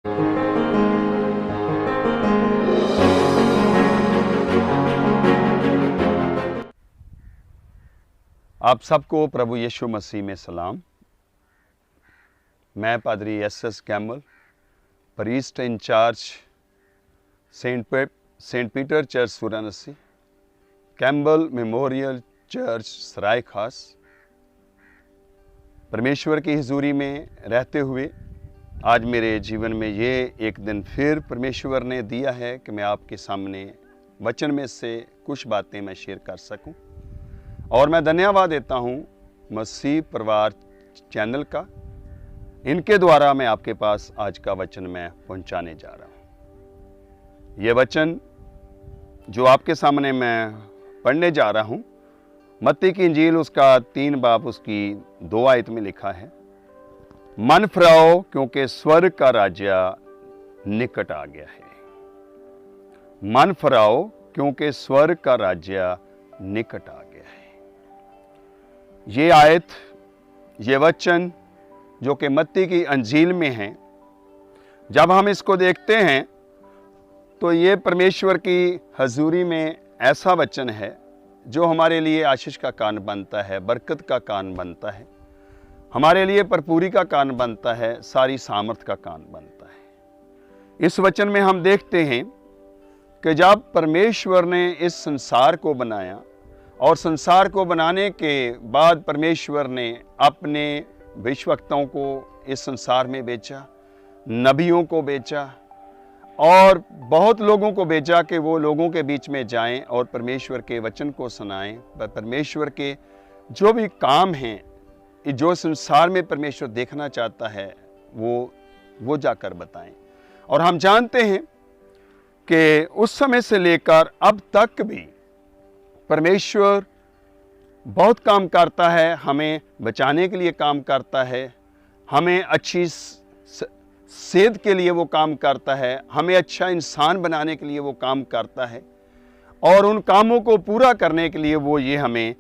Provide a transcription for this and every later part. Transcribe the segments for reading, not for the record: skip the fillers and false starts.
आप सबको प्रभु यीशु मसीह में सलाम। मैं पादरी S Campbell, priest in-charge Saint Peter Church Varanasi, Campbell Memorial Church Sarai Khas. परमेश्वर की हुजूरी में रहते हुए आज मेरे जीवन में ये एक दिन फिर परमेश्वर ने दिया है कि मैं आपके सामने वचन में से कुछ बातें मैं शेयर कर सकूं। और मैं धन्यवाद देता हूं मसीह परिवार चैनल का। इनके द्वारा मैं आपके पास आज का वचन मैं पहुंचाने जा रहा हूं। यह वचन जो आपके सामने मैं पढ़ने जा रहा हूं, मत्ती की इंजील उसका 3 बाब उसकी 2 आयत में लिखा है, मन फिराओ क्योंकि स्वर्ग का राज्य निकट आ गया है। मन फिराओ क्योंकि स्वर्ग का राज्य निकट आ गया है। ये आयत, ये वचन जो कि मत्ती की अंजील में है, जब हम इसको देखते हैं तो ये परमेश्वर की हजूरी में ऐसा वचन है जो हमारे लिए आशीष का कारण बनता है, बरकत का कारण बनता है, हमारे लिए भरपूरी का कारण बनता है, सारी सामर्थ का कारण बनता है। इस वचन में हम देखते हैं कि जब परमेश्वर ने इस संसार को बनाया और संसार को बनाने के बाद परमेश्वर ने अपने भविष्यवक्ताओं को इस संसार में भेजा, नबियों को भेजा और बहुत लोगों को भेजा कि वो लोगों के बीच में जाएं और परमेश्वर के वचन को सुनाएं। परमेश्वर के जो भी काम हैं, जो संसार में परमेश्वर देखना चाहता है, वो जाकर बताएं। और हम जानते हैं कि उस समय से लेकर अब तक भी परमेश्वर बहुत काम करता है, हमें बचाने के लिए काम करता है, हमें अच्छी सेहत के लिए वो काम करता है, हमें अच्छा इंसान बनाने के लिए वो काम करता है और उन कामों को पूरा करने के लिए वो ये हमें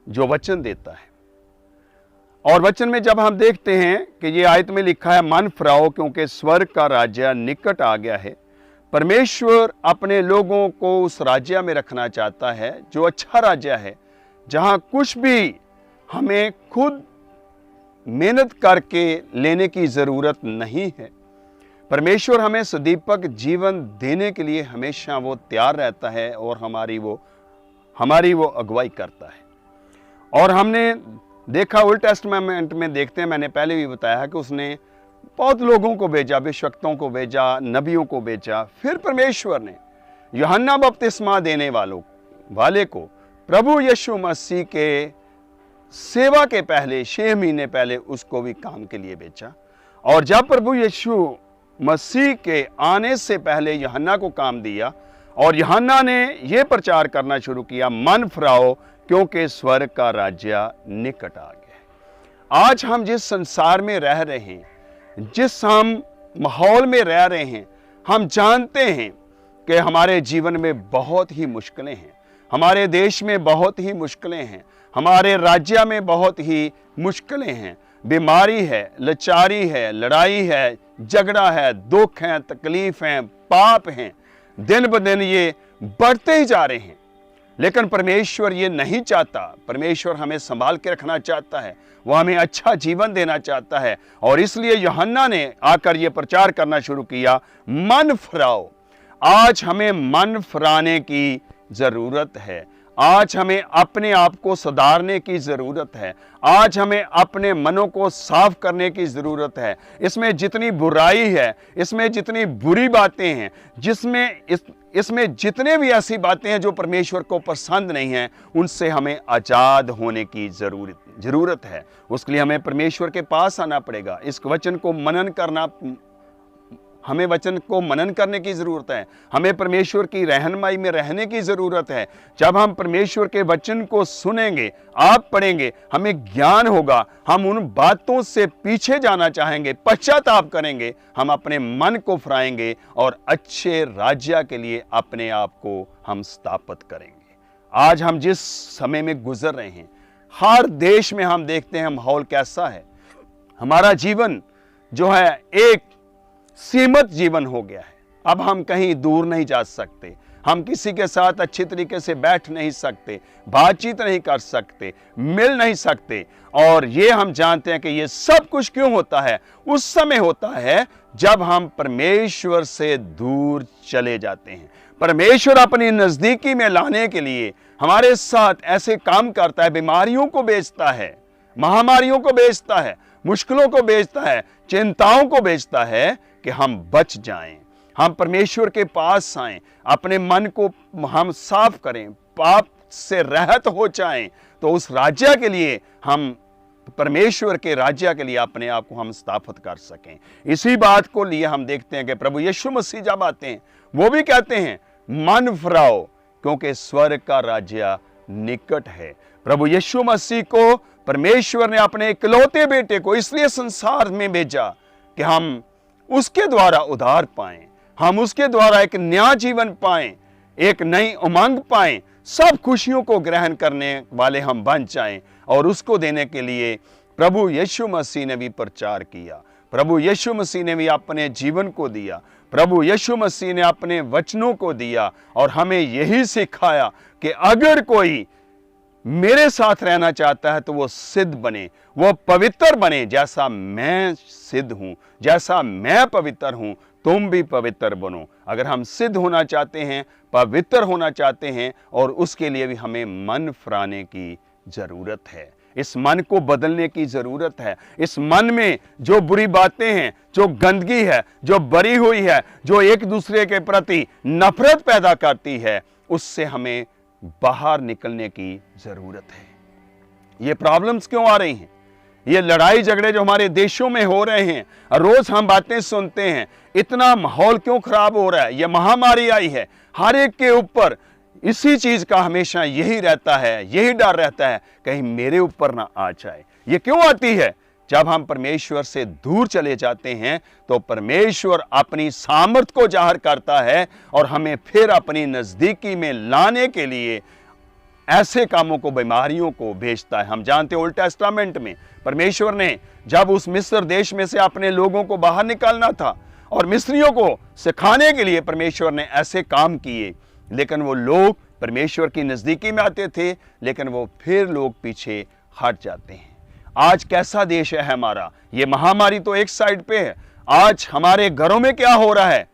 जो वचन देता है। और वचन में जब हम देखते हैं कि ये आयत में लिखा है, मन फिराओ क्योंकि स्वर्ग का राज्य निकट आ गया है। परमेश्वर अपने लोगों को उस राज्य में रखना चाहता है जो अच्छा राज्य है, जहां कुछ भी हमें खुद मेहनत करके लेने की जरूरत नहीं है। परमेश्वर हमें सदीपक जीवन देने के लिए हमेशा वो तैयार रहता है और हमारी वो अगुवाई करता है। और हमने देखा ओल्ड टेस्टामेंट में देखते हैं, मैंने पहले भी बताया कि उसने बहुत लोगों को भेजा, भविष्यवक्ताओं को भेजा, नबियों को भेजा। फिर परमेश्वर ने यूहन्ना बपतिस्मा देने वाले को प्रभु यीशु मसीह के सेवा के पहले 6 महीने पहले उसको भी काम के लिए भेजा। और जब प्रभु यीशु मसीह के आने से पहले यूहन्ना को काम दिया और यूहन्ना ने यह प्रचार करना शुरू किया, मन फिराओ क्योंकि स्वर्ग का राज्य निकट आ गया है। आज हम जिस संसार में रह रहे हैं, जिस हम माहौल में रह रहे हैं, हम जानते हैं कि हमारे जीवन में बहुत ही मुश्किलें हैं, हमारे देश में बहुत ही मुश्किलें हैं, हमारे राज्य में बहुत ही मुश्किलें हैं। बीमारी है, लाचारी है, लड़ाई है, झगड़ा है, दुख है, तकलीफ है, पाप हैं, दिन ब दिन ये बढ़ते ही जा रहे हैं। लेकिन परमेश्वर ये नहीं चाहता। परमेश्वर हमें संभाल के रखना चाहता है, वो हमें अच्छा जीवन देना चाहता है। और इसलिए यूहन्ना ने आकर ये प्रचार करना शुरू किया, मन फिराओ। आज हमें मन फिराने की जरूरत है। आज हमें अपने आप को सुधारने की जरूरत है। आज हमें अपने मनों को साफ करने की जरूरत है। इसमें जितनी बुराई है, इसमें जितनी बुरी बातें हैं, इसमें जितने भी ऐसी बातें हैं जो परमेश्वर को पसंद नहीं है, उनसे हमें आजाद होने की जरूरत है। उसके लिए हमें परमेश्वर के पास आना पड़ेगा। इस वचन को हमें वचन को मनन करने की जरूरत है। हमें परमेश्वर की रहनुमाई में रहने की जरूरत है। जब हम परमेश्वर के वचन को सुनेंगे, आप पढ़ेंगे, हमें ज्ञान होगा, हम उन बातों से पीछे जाना चाहेंगे, पश्चाताप करेंगे, हम अपने मन को फिराएंगे और अच्छे राज्य के लिए अपने आप को हम स्थापित करेंगे। आज हम जिस समय में गुजर रहे हैं, हर देश में हम देखते हैं माहौल कैसा है। हमारा जीवन जो है एक सीमित जीवन हो गया है। अब हम कहीं दूर नहीं जा सकते, हम किसी के साथ अच्छी तरीके से बैठ नहीं सकते, बातचीत नहीं कर सकते, मिल नहीं सकते। और ये हम जानते हैं कि ये सब कुछ क्यों होता है? उस समय होता है जब हम परमेश्वर से दूर चले जाते हैं। परमेश्वर अपनी नजदीकी में लाने के लिए हमारे साथ ऐसे काम करता है, बीमारियों को भेजता है, महामारियों को भेजता है, मुश्किलों को भेजता है, चिंताओं को भेजता है कि हम बच जाएं, हम परमेश्वर के पास आएं, अपने मन को हम साफ करें, पाप से रहित हो जाएं, तो उस राज्य के लिए हम परमेश्वर के राज्य के लिए अपने आप को हम स्थापित कर सकें। इसी बात को लिए हम देखते हैं कि प्रभु यीशु मसीह जब आते हैं वो भी कहते हैं मन फिराओ क्योंकि स्वर्ग का राज्य निकट है। प्रभु यीशु मसीह को परमेश्वर ने अपने इकलौते बेटे को इसलिए संसार में भेजा कि हम उसके द्वारा उद्धार पाएं, हम उसके द्वारा एक नया जीवन पाएं, एक नई उमंग पाएं, सब खुशियों को ग्रहण करने वाले हम बन जाएं। और उसको देने के लिए प्रभु यीशु मसीह ने भी प्रचार किया, प्रभु यीशु मसीह ने भी अपने जीवन को दिया, प्रभु यीशु मसीह ने अपने वचनों को दिया और हमें यही सिखाया कि अगर कोई मेरे साथ रहना चाहता है तो वो सिद्ध बने, वो पवित्र बने, जैसा मैं सिद्ध हूं, जैसा मैं पवित्र हूं तुम भी पवित्र बनो। अगर हम सिद्ध होना चाहते हैं, पवित्र होना चाहते हैं, और उसके लिए भी हमें मन फिराने की जरूरत है, इस मन को बदलने की जरूरत है। इस मन में जो बुरी बातें हैं, जो गंदगी है, जो भरी हुई है, जो एक दूसरे के प्रति नफरत पैदा करती है, उससे हमें बाहर निकलने की जरूरत है। ये प्रॉब्लम्स क्यों आ रही हैं? ये लड़ाई झगड़े जो हमारे देशों में हो रहे हैं, रोज हम बातें सुनते हैं, इतना माहौल क्यों खराब हो रहा है? ये महामारी आई है, हर एक के ऊपर इसी चीज का हमेशा यही रहता है, यही डर रहता है कहीं मेरे ऊपर ना आ जाए। ये क्यों आती है? जब हम परमेश्वर से दूर चले जाते हैं तो परमेश्वर अपनी सामर्थ को जाहिर करता है और हमें फिर अपनी नजदीकी में लाने के लिए ऐसे कामों को, बीमारियों को भेजता है। हम जानते हैं ओल्ड टेस्टामेंट में परमेश्वर ने जब उस मिस्र देश में से अपने लोगों को बाहर निकालना था और मिस्रियों को सिखाने के लिए परमेश्वर ने ऐसे काम किए, लेकिन वो लोग परमेश्वर की नजदीकी में आते थे, लेकिन वो फिर लोग पीछे हट जाते हैं। आज कैसा देश है हमारा? ये महामारी तो एक साइड पे है, आज हमारे घरों में क्या हो रहा है?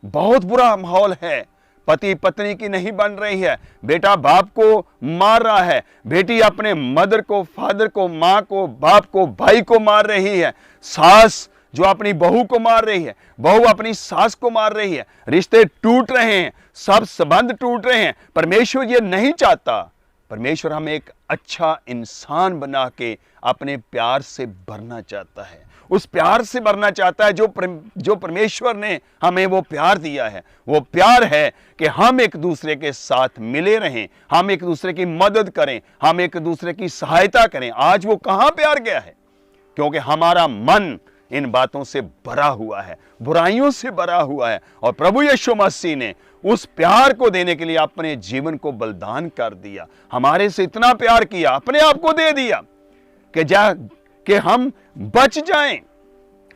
बहुत बुरा माहौल है, पति पत्नी की नहीं बन रही है, बेटा बाप को मार रहा है, बेटी अपने मदर को, फादर को, माँ को, बाप को, भाई को मार रही है, सास जो अपनी बहू को मार रही है, बहू अपनी सास को मार रही है, रिश्ते टूट रहे हैं, सब संबंध टूट रहे हैं। परमेश्वर ये नहीं चाहता। परमेश्वर हमें एक अच्छा इंसान बना के अपने प्यार से भरना चाहता है, उस प्यार से भरना चाहता है जो परमेश्वर ने हमें वो प्यार दिया है। वो प्यार है कि हम एक दूसरे के साथ मिले रहें, हम एक दूसरे की मदद करें, हम एक दूसरे की सहायता करें। आज वो कहां प्यार गया है? क्योंकि हमारा मन इन बातों से भरा हुआ है, बुराइयों से भरा हुआ है। और प्रभु यीशु मसीह ने उस प्यार को देने के लिए अपने जीवन को बलिदान कर दिया, हमारे से इतना प्यार किया, अपने आप को दे दिया कि हम बच जाएं।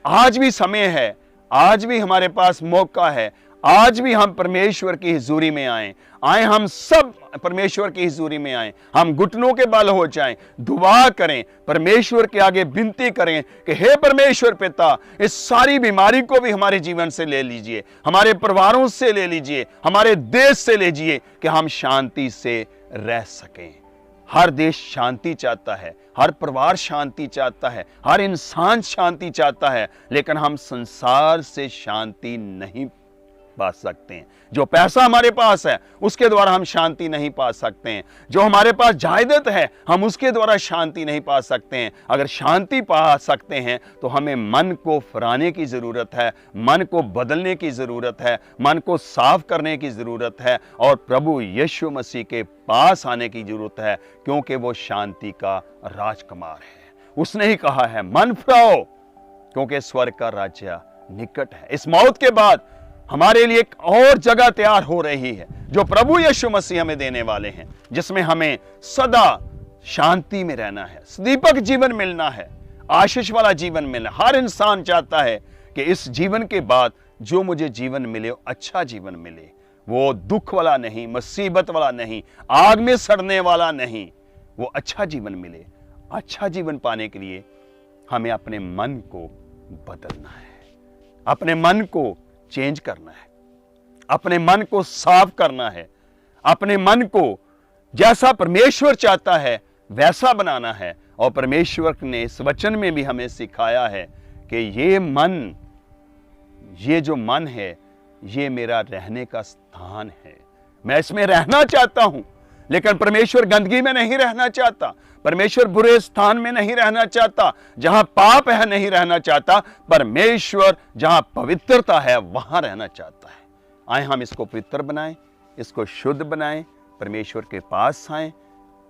आज भी समय है, आज भी हमारे पास मौका है, आज भी हम परमेश्वर की हुजूरी में आए, हम सब परमेश्वर की हुजूरी में आए, हम घुटनों के बल हो जाएं, दुआ करें, परमेश्वर के आगे विनती करें कि हे परमेश्वर पिता, इस सारी बीमारी को भी हमारे जीवन से ले लीजिए, हमारे परिवारों से ले लीजिए, हमारे देश से ले लीजिए, कि हम शांति से रह सकें। हर देश शांति चाहता है, हर परिवार शांति चाहता है, हर इंसान शांति चाहता है, लेकिन हम संसार से शांति नहीं पा सकते हैं। जो पैसा हमारे पास है उसके द्वारा हम शांति नहीं पा सकते हैं, जो हमारे पास जायदाद है हम उसके द्वारा शांति नहीं पा सकते हैं। अगर शांति पा सकते हैं तो हमें मन को फिराने की जरूरत है, मन को बदलने की जरूरत है, मन को साफ करने की जरूरत है और प्रभु यीशु मसीह के पास आने की जरूरत है, क्योंकि वो शांति का राजकुमार है। उसने ही कहा है मन फिराओ क्योंकि स्वर्ग का राज्य निकट है। इस मौत के बाद हमारे लिए एक और जगह तैयार हो रही है जो प्रभु यीशु मसीह हमें देने वाले हैं, जिसमें हमें सदा शांति में रहना है, दीपक जीवन मिलना है, आशीष वाला जीवन मिलना। हर इंसान चाहता है कि इस जीवन के बाद जो मुझे जीवन मिले वो अच्छा जीवन मिले, वो दुख वाला नहीं, मुसीबत वाला नहीं, आग में सड़ने वाला नहीं, वो अच्छा जीवन मिले। अच्छा जीवन पाने के लिए हमें अपने मन को बदलना है, अपने मन को चेंज करना है, अपने मन को साफ करना है, अपने मन को जैसा परमेश्वर चाहता है वैसा बनाना है। और परमेश्वर ने इस वचन में भी हमें सिखाया है कि ये जो मन है, ये मेरा रहने का स्थान है। मैं इसमें रहना चाहता हूं, लेकिन परमेश्वर गंदगी में नहीं रहना चाहता, परमेश्वर बुरे स्थान में नहीं रहना चाहता, जहां पाप है नहीं रहना चाहता। परमेश्वर जहां पवित्रता है वहां रहना चाहता है। आए हम इसको पवित्र बनाएं, इसको शुद्ध बनाएं, परमेश्वर के पास आएं,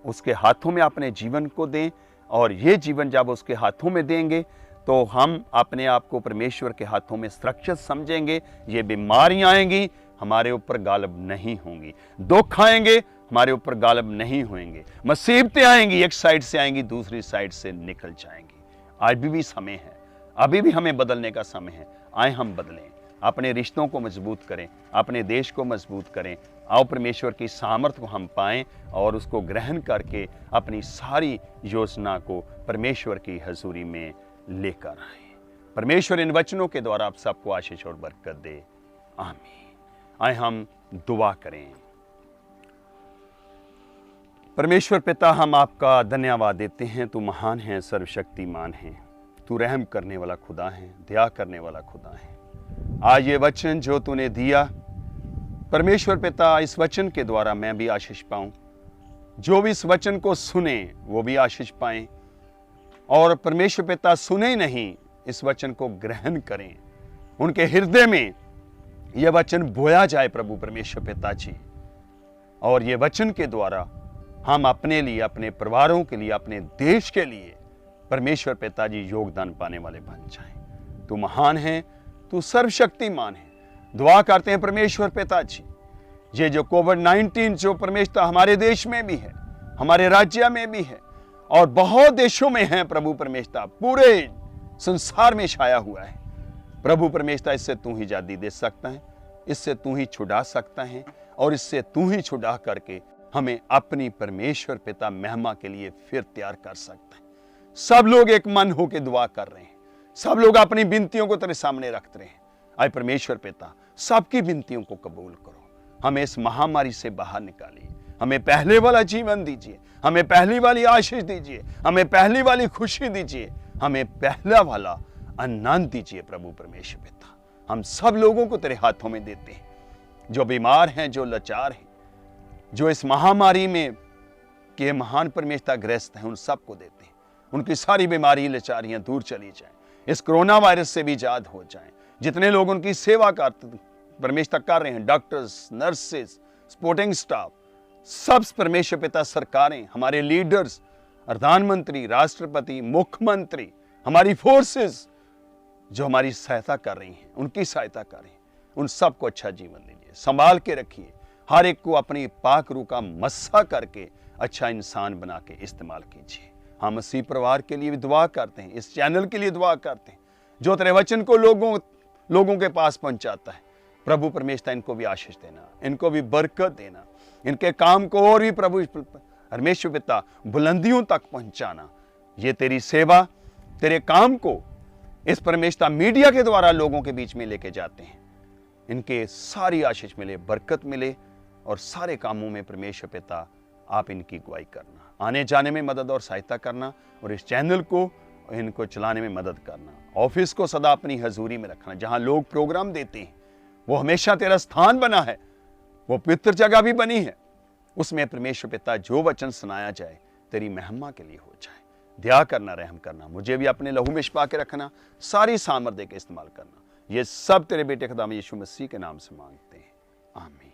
उसके हाथों में अपने जीवन को दें। और ये जीवन जब उसके हाथों में देंगे तो हम अपने आप को परमेश्वर के हाथों में सुरक्षित समझेंगे। ये बीमारियां आएंगी, हमारे ऊपर गालिब नहीं होंगी, दुख आएंगे, हमारे ऊपर गालिब नहीं होंगे, मुसीबतें आएंगी, एक साइड से आएंगी, दूसरी साइड से निकल जाएंगी। आज भी समय है, अभी भी हमें बदलने का समय है। आए हम बदलें, अपने रिश्तों को मजबूत करें, अपने देश को मजबूत करें। आओ परमेश्वर की सामर्थ्य को हम पाएं और उसको ग्रहण करके अपनी सारी योजना को परमेश्वर की हजूरी में लेकर आए। परमेश्वर इन वचनों के द्वारा आप सबको आशीष और बरकत दे। आमीन। आए हम दुआ करें। परमेश्वर पिता, हम आपका धन्यवाद देते हैं। तू महान है, सर्वशक्तिमान है, तू रहम करने वाला खुदा है, दया करने वाला खुदा है। आज ये वचन जो तूने दिया परमेश्वर पिता, इस वचन के द्वारा मैं भी आशीष पाऊं, जो भी इस वचन को सुने वो भी आशीष पाएं। और परमेश्वर पिता सुने ही नहीं, इस वचन को ग्रहण करें, उनके हृदय में यह वचन बोया जाए प्रभु परमेश्वर पिता जी। और ये वचन के द्वारा हम अपने लिए, अपने परिवारों के लिए, अपने देश के लिए परमेश्वर पिता जी योगदान पाने वाले बन जाएं। तू महान है, तू सर्वशक्तिमान है। दुआ करते हैं परमेश्वर पिता जी, ये जो कोविड-19 जो परमेश्वर हमारे देश में भी है, हमारे राज्य में भी है और बहुत देशों में है प्रभु परमेश्वर, पूरे संसार में छाया हुआ है प्रभु परमेश्वर। इससे तू ही आजादी दे सकता है, इससे तू ही छुड़ा सकता है और इससे तू ही छुड़ा करके हमें अपनी परमेश्वर पिता महिमा के लिए फिर तैयार कर सकता है। सब लोग एक मन होकर दुआ कर रहे हैं, सब लोग अपनी विनतियों को तेरे सामने रख रहे हैं। आए परमेश्वर पिता, सबकी विनतियों को कबूल करो, हमें इस महामारी से बाहर निकालिए, हमें पहले वाला जीवन दीजिए, हमें पहली वाली आशीष दीजिए, हमें पहली वाली खुशी दीजिए, हमें पहला वाला आनंद दीजिए प्रभु परमेश्वर पिता। हम सब लोगों को तेरे हाथों में देते हैं, जो बीमार हैं, जो लाचार हैं, जो इस महामारी में के महान परमेश्वर ग्रस्त हैं, उन सबको देते हैं। उनकी सारी बीमारी लाचारियां दूर चली जाएं, इस कोरोना वायरस से भी आजाद हो जाएं। जितने लोग उनकी सेवा करते परमेश्वर कर रहे हैं, डॉक्टर्स, नर्सेस, सपोर्टिंग स्टाफ, सब परमेश्वर पिता, सरकारें, हमारे लीडर्स, प्रधानमंत्री, राष्ट्रपति, मुख्यमंत्री, हमारी फोर्सेस जो हमारी सहायता कर रही हैं, उनकी सहायता करें, उन सबको अच्छा जीवन दीजिए, संभाल के रखिए, हर एक को अपनी पाक रूह का मस्सा करके अच्छा इंसान बना के इस्तेमाल कीजिए। हम मसीह परिवार के लिए भी दुआ करते हैं, इस चैनल के लिए दुआ करते हैं, जो तेरे वचन को लोगों के पास पहुंचाता है। प्रभु परमेश्वर इनको भी आशीष देना, इनको भी बरकत देना, इनके काम को और भी प्रभु परमेश्वर पिता बुलंदियों तक पहुंचाना। ये तेरी सेवा, तेरे काम को इस परमेश्वर मीडिया के द्वारा लोगों के बीच में लेके जाते हैं। इनके सारी आशीष मिले, बरकत मिले और सारे कामों में परमेश्वर पिता आप इनकी अगुवाई करना, आने जाने में मदद और सहायता करना और इस चैनल को इनको चलाने में मदद करना। ऑफिस को सदा अपनी हजूरी में रखना, जहां लोग प्रोग्राम देते हैं वो हमेशा तेरा स्थान बना है, वो पवित्र जगह भी बनी है, उसमें परमेश्वर पिता जो वचन सुनाया जाए तेरी महिमा के लिए हो जाए। दया करना, रहम करना, मुझे भी अपने लहू में छिपा के रखना, सारी सामर्थ्य का इस्तेमाल करना। ये सब तेरे बेटे खुदा यीशु मसीह के नाम से मांगते हैं, आमीन।